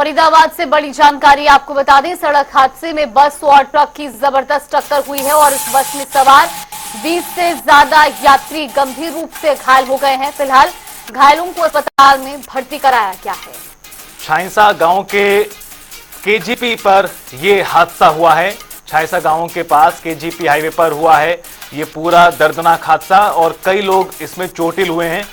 फरीदाबाद से बड़ी जानकारी आपको बता दें, सड़क हादसे में बस और ट्रक की जबरदस्त टक्कर हुई है और इस बस में सवार 20 से ज्यादा यात्री गंभीर रूप से घायल हो गए हैं। फिलहाल घायलों को अस्पताल में भर्ती कराया गया है। छाइसा गांव के केजीपी पर यह हादसा हुआ है। छाइसा गांव के पास केजीपी हाईवे पर हुआ है ये पूरा दर्दनाक हादसा और कई लोग इसमें चोटिल हुए हैं।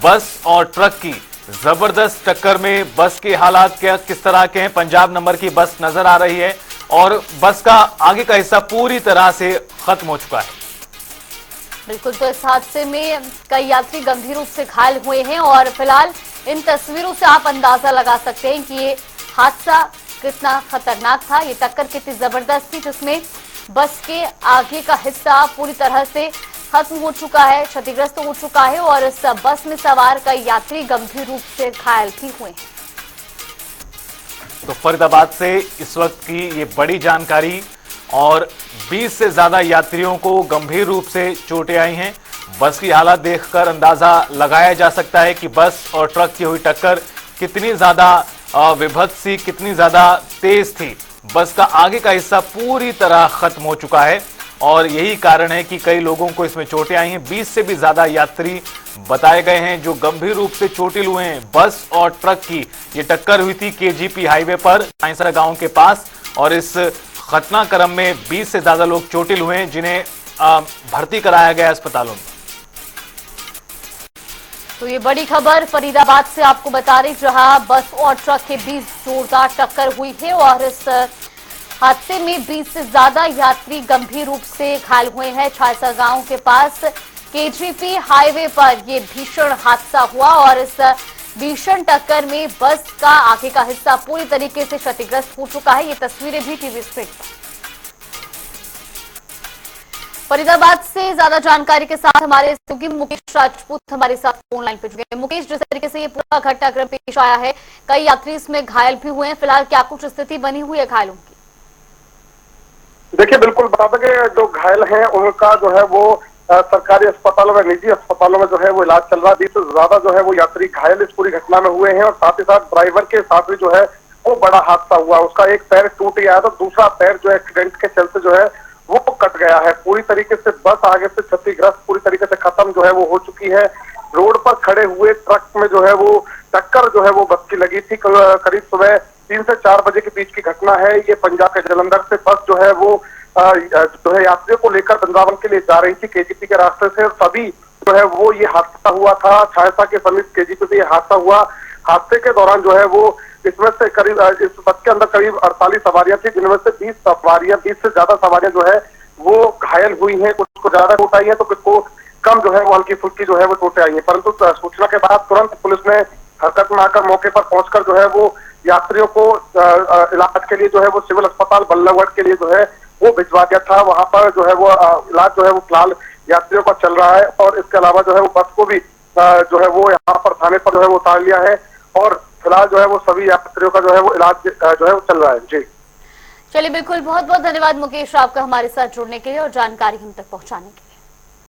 बस और ट्रक की जबरदस्त टक्कर में बस के हालात क्या किस तरह के हैं? पंजाब नंबर की बस नजर आ रही है और बस का आगे का हिस्सा पूरी तरह से खत्म हो चुका है। बिल्कुल, तो इस हादसे में कई यात्री गंभीर रूप से घायल हुए हैं और फिलहाल इन तस्वीरों से आप अंदाजा लगा सकते हैं कि ये हादसा कितना खतरनाक था। ये टक्कर कितनी जबरदस्त थी जिसमें बस के आगे का हिस्सा पूरी तरह से खत्म हो चुका है, क्षतिग्रस्त हो चुका है और इस बस में सवार कई यात्री गंभीर रूप से घायल भी हुए हैं। तो फरीदाबाद से इस वक्त की ये बड़ी जानकारी और 20 से ज्यादा यात्रियों को गंभीर रूप से चोटें आई हैं। बस की हालत देखकर अंदाजा लगाया जा सकता है कि बस और ट्रक की हुई टक्कर कितनी ज्यादा विभत्सी, कितनी ज्यादा तेज थी। बस का आगे का हिस्सा पूरी तरह खत्म हो चुका है और यही कारण है कि कई लोगों को इसमें चोटें आई हैं। 20 से भी ज्यादा यात्री बताए गए हैं जो गंभीर रूप से चोटिल हुए हैं। बस और ट्रक की ये टक्कर हुई थी केजीपी हाईवे पर छाइसा गांव के पास और इस घटनाक्रम में 20 से ज्यादा लोग चोटिल हुए हैं जिन्हें भर्ती कराया गया अस्पतालों में। तो ये बड़ी खबर फरीदाबाद से आपको बता रही, जहां बस और ट्रक के बीच जोरदार टक्कर हुई है और इस हादसे में 20 से ज्यादा यात्री गंभीर रूप से घायल हुए हैं। छाइसा गांव के पास केजीपी हाईवे पर यह भीषण हादसा हुआ और इस भीषण टक्कर में बस का आगे का हिस्सा पूरी तरीके से क्षतिग्रस्त हो चुका है। ये तस्वीरें भी टीवी स्क्रीन पर। फरीदाबाद से ज्यादा जानकारी के साथ हमारे सहयोगी मुकेश राजपूत हमारे साथ फोन लाइन पे जुड़े हैं। मुकेश, जिस तरीके से ये पूरा घटनाक्रम पेश आया है, कई यात्री इसमें घायल भी हुए हैं, फिलहाल क्या कुछ स्थिति बनी हुई है घायलों की? देखिए, बिल्कुल बता दें कि जो घायल हैं उनका जो है वो सरकारी अस्पतालों में, निजी अस्पतालों में जो है वो इलाज चल रहा है। 20 से ज्यादा जो है वो यात्री घायल इस पूरी घटना में हुए हैं और साथ ही साथ ड्राइवर के साथ भी जो है वो बड़ा हादसा हुआ। उसका एक पैर टूट गया तो दूसरा पैर जो है एक्सीडेंट के चलते जो है वो कट गया है। पूरी तरीके से बस आगे से क्षतिग्रस्त, पूरी तरीके से खत्म जो है वो हो चुकी है। रोड पर खड़े हुए ट्रक में जो है वो टक्कर जो है वो बस की लगी थी। करीब सुबह 3 से 4 बजे के बीच की घटना है। ये पंजाब के जलंधर से बस जो है वो जो है यात्रियों को लेकर वृंदावन के लिए जा रही थी केजीपी के रास्ते से और तभी जो है वो ये हादसा हुआ था। छाइसा के समीप केजीपी से ये हादसा हुआ। हादसे के दौरान जो है वो इसमें से करीब इस बस के अंदर करीब 48 सवारियां थी, जिनमें से 20 से ज्यादा सवारियां जो है वो घायल हुई हैं। कुछ को ज्यादा चोट आई है तो कुछ को कम जो है वो हल्की फुल्की जो है वो चोटें आई है। परंतु सूचना के बाद तुरंत पुलिस ने हरकत में आकर मौके पर पहुंचकर जो है वो यात्रियों को इलाज के लिए जो है वो सिविल अस्पताल बल्लभगढ़ के लिए जो है वो भिजवा दिया था। वहां पर जो है वो इलाज जो है वो फिलहाल यात्रियों का चल रहा है और इसके अलावा जो है वो बस को भी जो है वो यहाँ पर थाने पर जो है वो उतार लिया है और फिलहाल जो है वो सभी यात्रियों का जो है वो इलाज जो है वो चल रहा है। जी चलिए, बिल्कुल, बहुत बहुत धन्यवाद मुकेश आपका हमारे साथ जुड़ने के लिए और जानकारी हम तक पहुंचाने के लिए।